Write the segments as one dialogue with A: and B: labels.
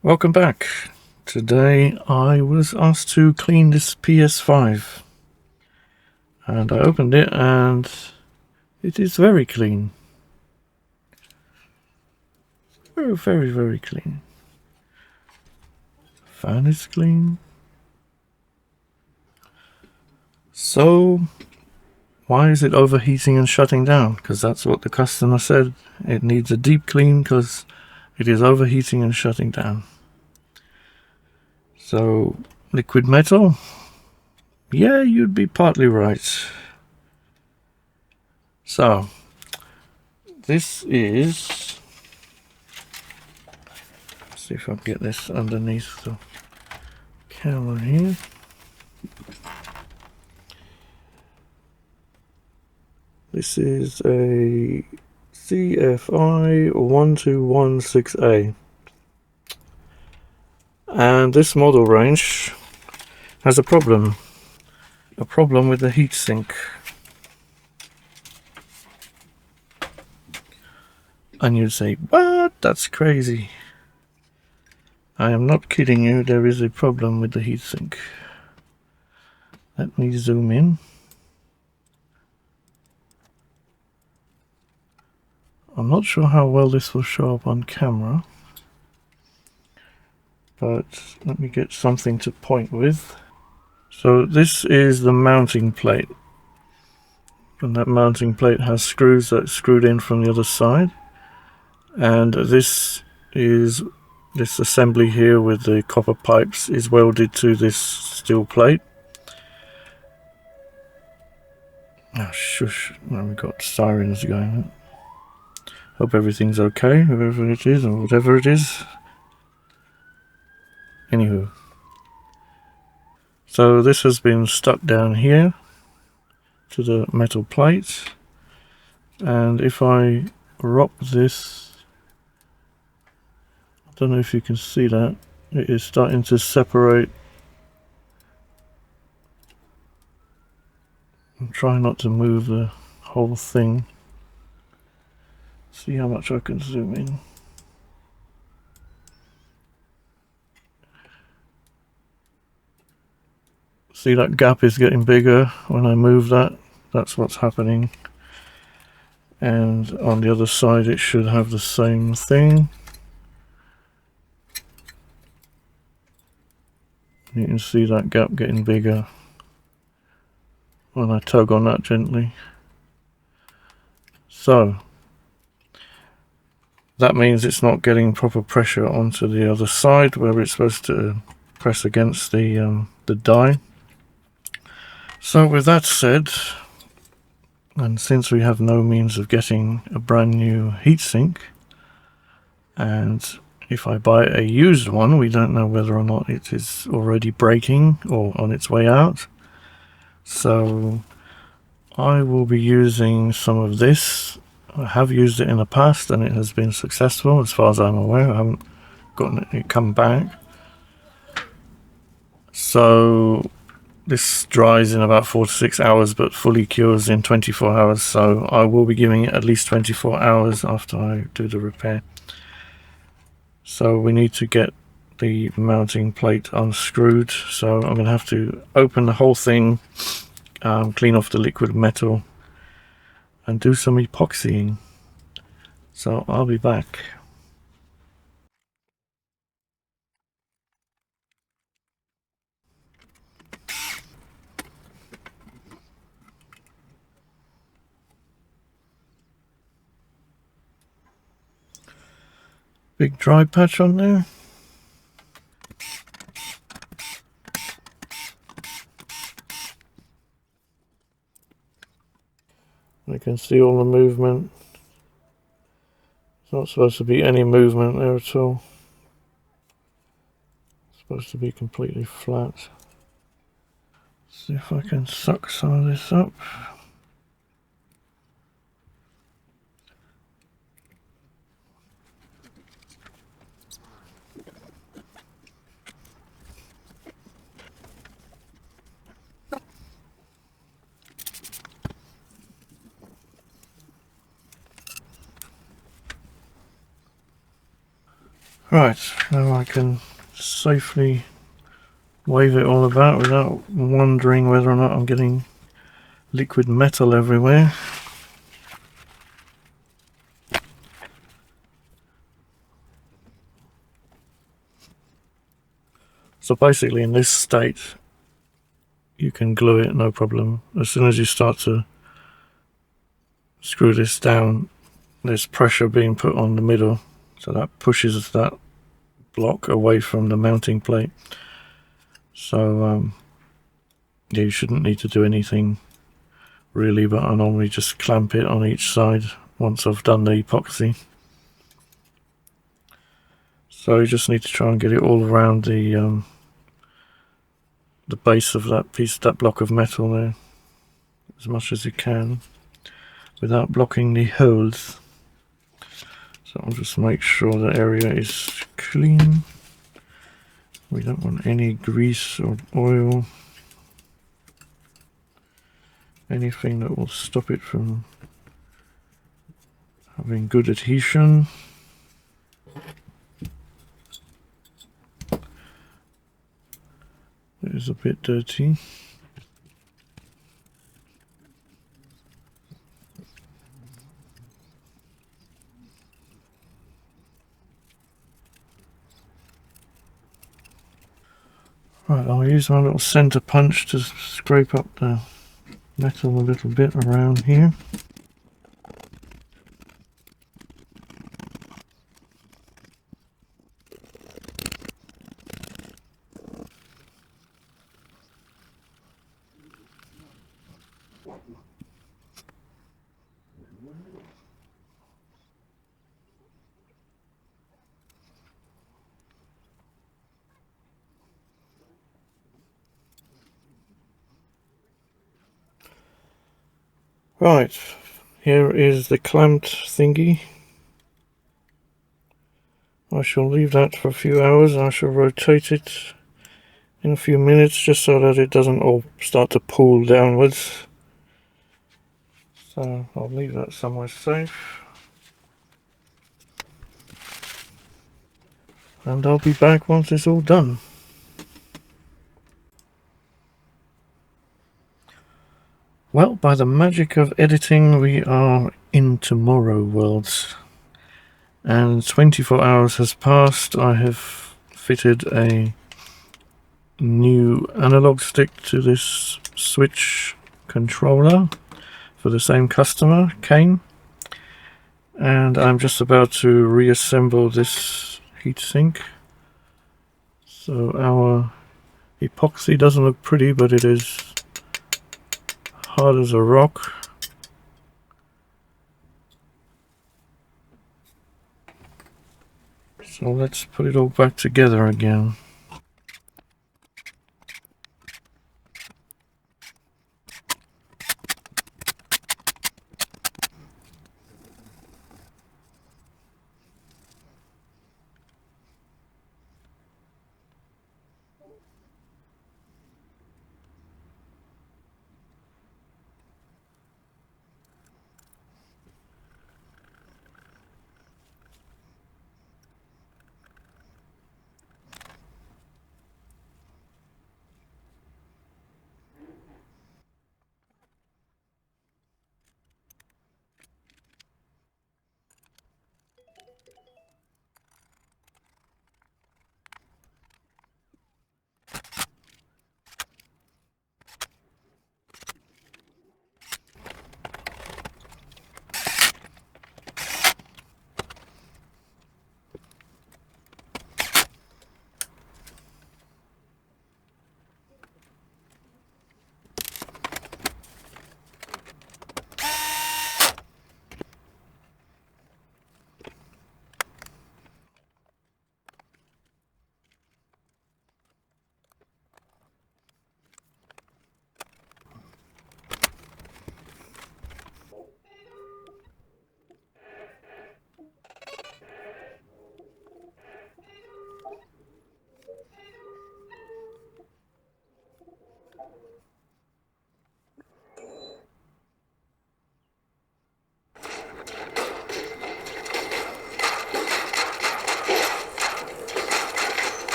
A: Welcome back. Today I was asked to clean this PS5 and I opened it and it is very clean. Very, very clean. Fan is clean. So why is it overheating and shutting down? Because that's what the customer said. It needs a deep clean because it is overheating and shutting down. So liquid metal? Yeah, you'd be partly right. So this is, let's see if I can get this underneath the camera here. This is a CFI-1216A, and this model range has a problem with the heatsink. And you'd say, what? That's crazy. I am not kidding you, there is a problem with the heatsink. Let me zoom in. I'm not sure how well this will show up on camera, but let me get something to point with. So this is the mounting plate, and that mounting plate has screws that screwed in from the other side, and this assembly here with the copper pipes is welded to this steel plate. Oh shush, now we've got sirens going. Hope everything's okay, whoever it is or whatever it is. Anywho, so this has been stuck down here to the metal plate, and if I rock this, I don't know if you can see that, it is starting to separate. I'm trying not to move the whole thing. See how much I can zoom in. See, that gap is getting bigger when I move that. That's what's happening. And on the other side it should have the same thing. You can see that gap getting bigger when I tug on that gently. So that means it's not getting proper pressure onto the other side where it's supposed to press against the die. So with that said, and since we have no means of getting a brand new heatsink, and if I buy a used one, we don't know whether or not it is already breaking or on its way out. So I will be using some of this. I have used it in the past and it has been successful as far as I'm aware. I haven't gotten it come back. So this dries in about 4 to 6 hours but fully cures in 24 hours. So I will be giving it at least 24 hours after I do the repair. So we need to get the mounting plate unscrewed. So I'm going to have to open the whole thing, clean off the liquid metal and do some epoxying. So I'll be back. Big dry patch on there. You can see all the movement. There's not supposed to be any movement there at all. It's supposed to be completely flat. See if I can suck some of this up. Right, now I can safely wave it all about without wondering whether or not I'm getting liquid metal everywhere. So basically in this state you can glue it no problem. As soon as you start to screw this down, there's pressure being put on the middle, so that pushes that block away from the mounting plate. So yeah, you shouldn't need to do anything really, but I normally just clamp it on each side once I've done the epoxy. So you just need to try and get it all around the base of that block of metal there, as much as you can, without blocking the holes. So I'll just make sure the area is clean. We don't want any grease or oil, anything that will stop it from having good adhesion. It is a bit dirty. Right, I'll use my little center punch to scrape up the metal a little bit around here. Right, here is the clamped thingy. I shall leave that for a few hours. I shall rotate it in a few minutes just so that it doesn't all start to pull downwards. So I'll leave that somewhere safe. And I'll be back once it's all done. Well, by the magic of editing, we are in tomorrow worlds. And 24 hours has passed. I have fitted a new analog stick to this switch controller for the same customer, Kane. And I'm just about to reassemble this heatsink. So our epoxy doesn't look pretty, but it is hard as a rock. So let's put it all back together again.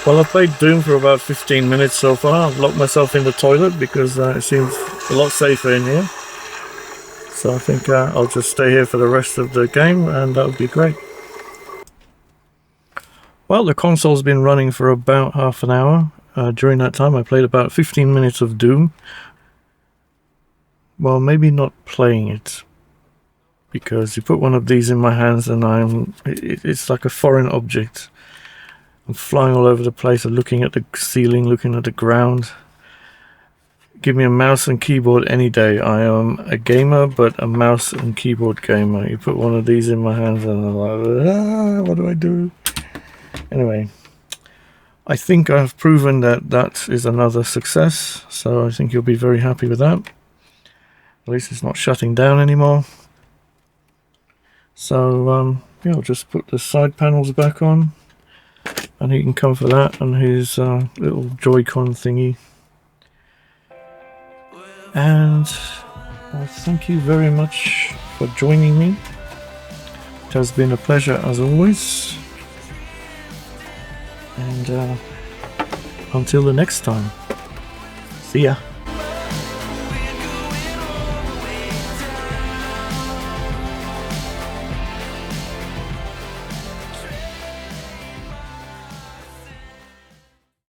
A: Well, I've played Doom for about 15 minutes so far. I've locked myself in the toilet because it seems a lot safer in here. So I think I'll just stay here for the rest of the game, and that would be great. Well, the console's been running for about half an hour. During that time I played about 15 minutes of Doom. Well, maybe not playing it, because you put one of these in my hands and it's like a foreign object. I'm flying all over the place, I'm looking at the ceiling, looking at the ground. Give me a mouse and keyboard any day. I am a gamer, but a mouse and keyboard gamer. You put one of these in my hands and I'm like, what do I do? Anyway, I think I've proven that that is another success, so I think you'll be very happy with that. At least it's not shutting down anymore. So yeah, I'll just put the side panels back on, and he can come for that and his little Joy-Con thingy. And well, thank you very much for joining me. It has been a pleasure as always. And until the next time, see ya.